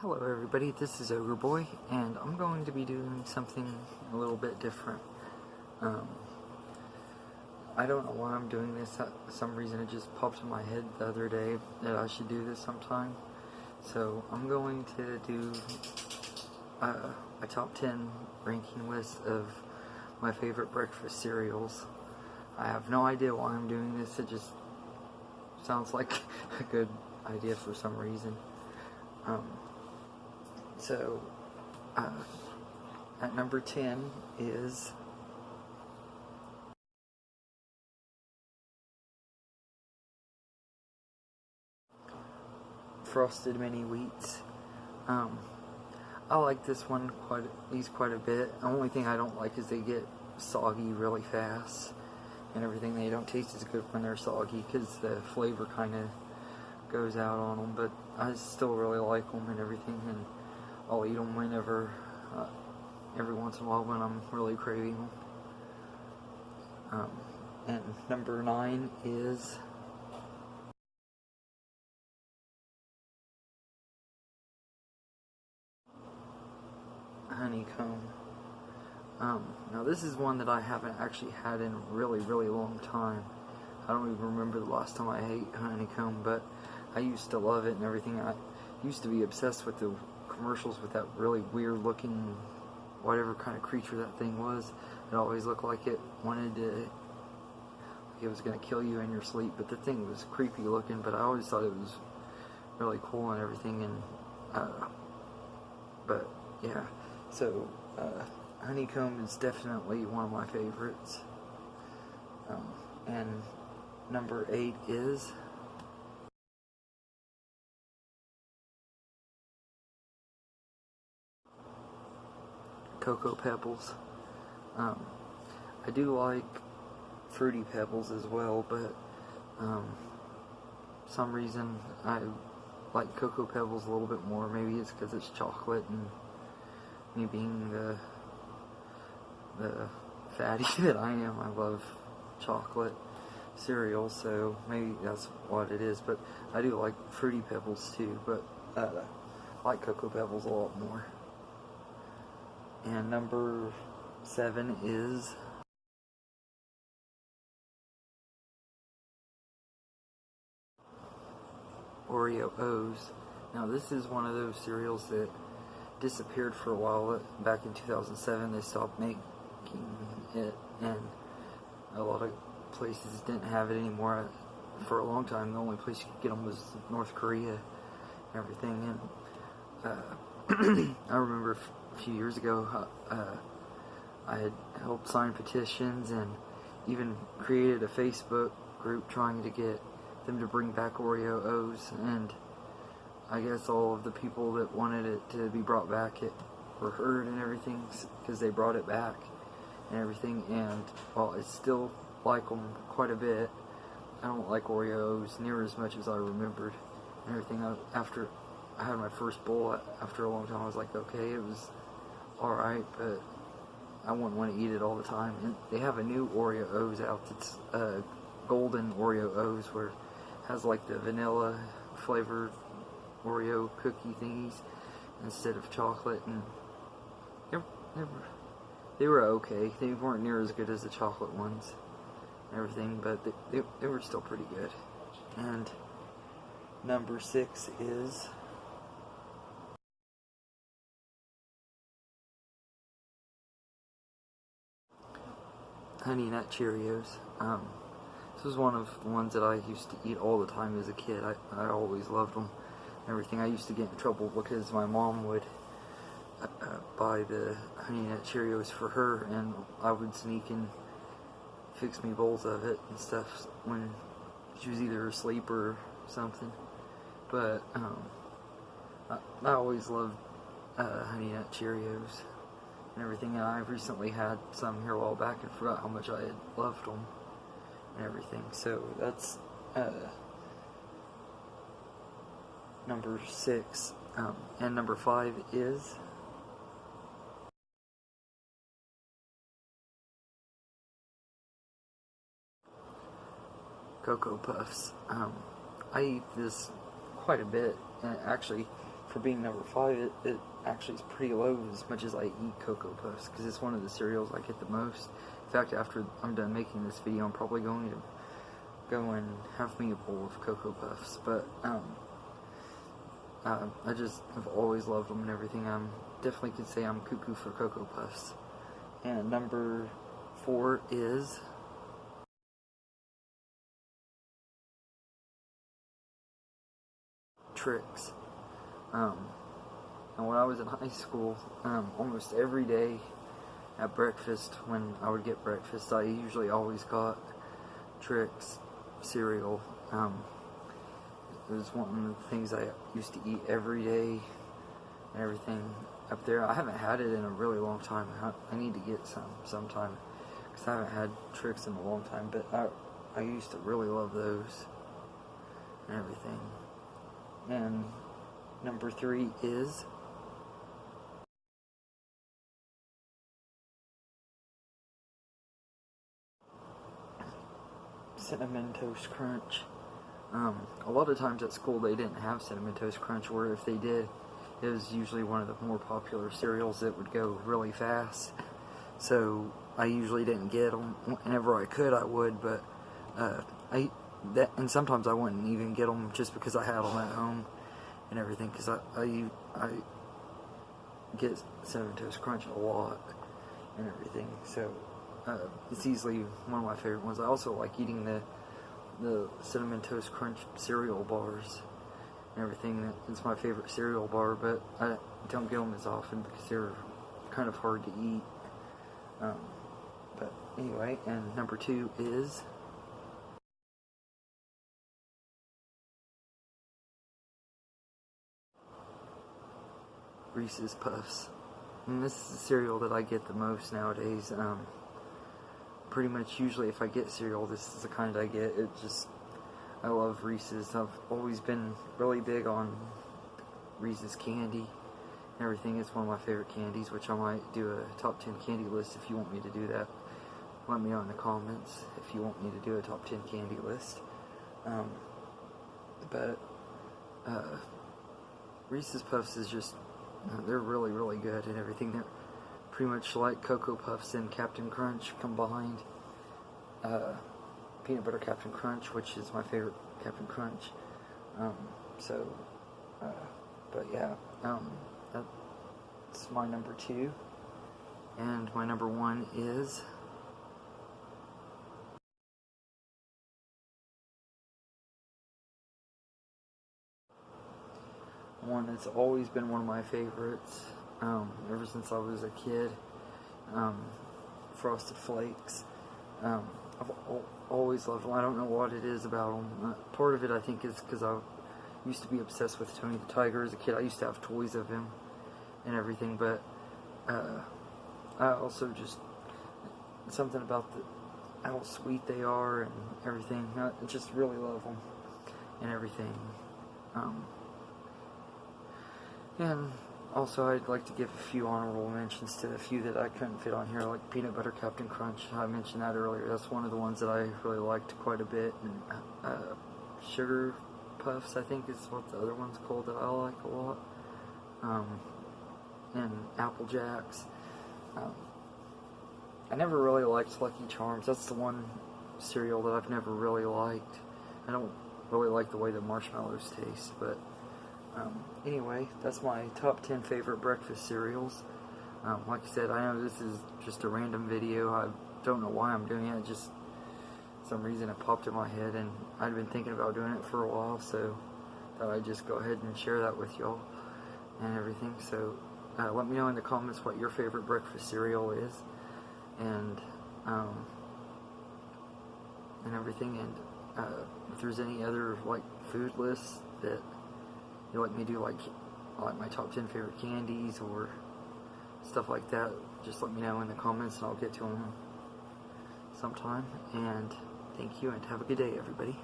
Hello everybody, this is Ogre Boy, and I'm going to be doing something a little bit different. I don't know why I'm doing this. For some reason it just popped in my head the other day that I should do this sometime. So I'm going to do a top 10 ranking list of my favorite breakfast cereals. I have no idea why I'm doing this, it just sounds like a good idea for some reason. So, at number 10 is Frosted Mini Wheats. I like this one quite a bit. The only thing I don't like is they get soggy really fast and everything. They don't taste as good when they're soggy because the flavor kind of goes out on them, but I still really like them and everything, and I'll eat them whenever, every once in a while when I'm really craving them. And number 9 is Honeycomb. Now this is one that I haven't actually had in a really long time. I don't even remember the last time I ate honeycomb, but I used to love it and everything. I used to be obsessed with the commercials with that really weird looking, whatever kind of creature that thing was. It always looked like it wanted to, like it was going to kill you in your sleep, but the thing was creepy looking, but I always thought it was really cool and everything. And but yeah, so honeycomb is definitely one of my favorites. And number 8 is Cocoa Pebbles. I do like Fruity Pebbles as well, but some reason I like Cocoa Pebbles a little bit more. Maybe it's because it's chocolate, and me being the fatty that I am, I love chocolate cereal, so maybe that's what it is. But I do like Fruity Pebbles too, but I like Cocoa Pebbles a lot more. And number 7 is Oreo O's. Now this is one of those cereals that disappeared for a while. Back in 2007 they stopped making it, and a lot of places didn't have it anymore. For a long time the only place you could get them was North Korea and everything. And I remember a few years ago I had helped sign petitions and even created a Facebook group trying to get them to bring back Oreo O's, and I guess all of the people that wanted it to be brought back were heard and everything, because they brought it back and everything. And while I still like them quite a bit, I don't like Oreos near as much as I remembered and everything. After I had my first bowl, after a long time I was like, okay, it was alright, but I wouldn't want to eat it all the time. And they have a new Oreo O's out that's golden Oreo O's, where it has like the vanilla flavored Oreo cookie thingies instead of chocolate, and they were okay. They weren't near as good as the chocolate ones and everything, but they were still pretty good. And number 6 is Honey Nut Cheerios. This was one of the ones that I used to eat all the time as a kid. I always loved them and everything. I used to get in trouble because my mom would buy the Honey Nut Cheerios for her, and I would sneak and fix me bowls of it and stuff when she was either asleep or something. But I always loved Honey Nut Cheerios and everything, and I recently had some here a while back and forgot how much I had loved them and everything. So that's number 6. And number 5 is Cocoa Puffs. I eat this quite a bit, and actually for being number 5, it actually is pretty low as much as I eat Cocoa Puffs, because it's one of the cereals I get the most. In fact, after I'm done making this video, I'm probably going to go and have me a bowl of Cocoa Puffs. But I just have always loved them and everything. Definitely could say I'm cuckoo for Cocoa Puffs. And number 4 is Trix. And when I was in high school, almost every day at breakfast, when I would get breakfast, I usually always got Trix cereal. It was one of the things I used to eat every day and everything up there. I haven't had it in a really long time. I need to get some sometime, because I haven't had Trix in a long time, but I used to really love those and everything. And number 3 is Cinnamon Toast Crunch. A lot of times at school they didn't have Cinnamon Toast Crunch, or if they did, it was usually one of the more popular cereals that would go really fast. So I usually didn't get them. Whenever I could, I would, but and sometimes I wouldn't even get them just because I had them at home and everything, because I get Cinnamon Toast Crunch a lot and everything. So it's easily one of my favorite ones. I also like eating the Cinnamon Toast Crunch cereal bars and everything. It's my favorite cereal bar, but I don't get them as often because they're kind of hard to eat. But anyway, and number 2 is Reese's Puffs. And this is the cereal that I get the most nowadays. Pretty much usually if I get cereal, this is the kind I get. I love Reese's. I've always been really big on Reese's candy and everything. It's one of my favorite candies, which I might do a top 10 candy list if you want me to do that. Let me know in the comments if you want me to do a top 10 candy list. Reese's Puffs is just, they're really, really good and everything. They're pretty much like Cocoa Puffs and Captain Crunch combined. Peanut Butter Captain Crunch, which is my favorite Captain Crunch. But yeah, that's my number 2. And my number 1 is one that's always been one of my favorites ever since I was a kid. Frosted Flakes. I've always loved them. I don't know what it is about them. Part of it, I think, is because I used to be obsessed with Tony the Tiger as a kid. I used to have toys of him and everything, but I also just, something about how sweet they are and everything. I just really love them and everything. And also, I'd like to give a few honorable mentions to a few that I couldn't fit on here, like Peanut Butter Captain Crunch. I mentioned that earlier. That's one of the ones that I really liked quite a bit. And Sugar Puffs, I think, is what the other one's called that I like a lot. And Apple Jacks. I never really liked Lucky Charms. That's the one cereal that I've never really liked. I don't really like the way the marshmallows taste, but anyway, that's my top 10 favorite breakfast cereals. Like I said, I know this is just a random video. I don't know why I'm doing it. Just some reason it popped in my head, and I'd been thinking about doing it for a while, so thought I'd just go ahead and share that with y'all and everything. So let me know in the comments what your favorite breakfast cereal is, and everything, and if there's any other like food lists that you like me to do, like my top 10 favorite candies or stuff like that, just let me know in the comments and I'll get to them sometime. And thank you, and have a good day, everybody.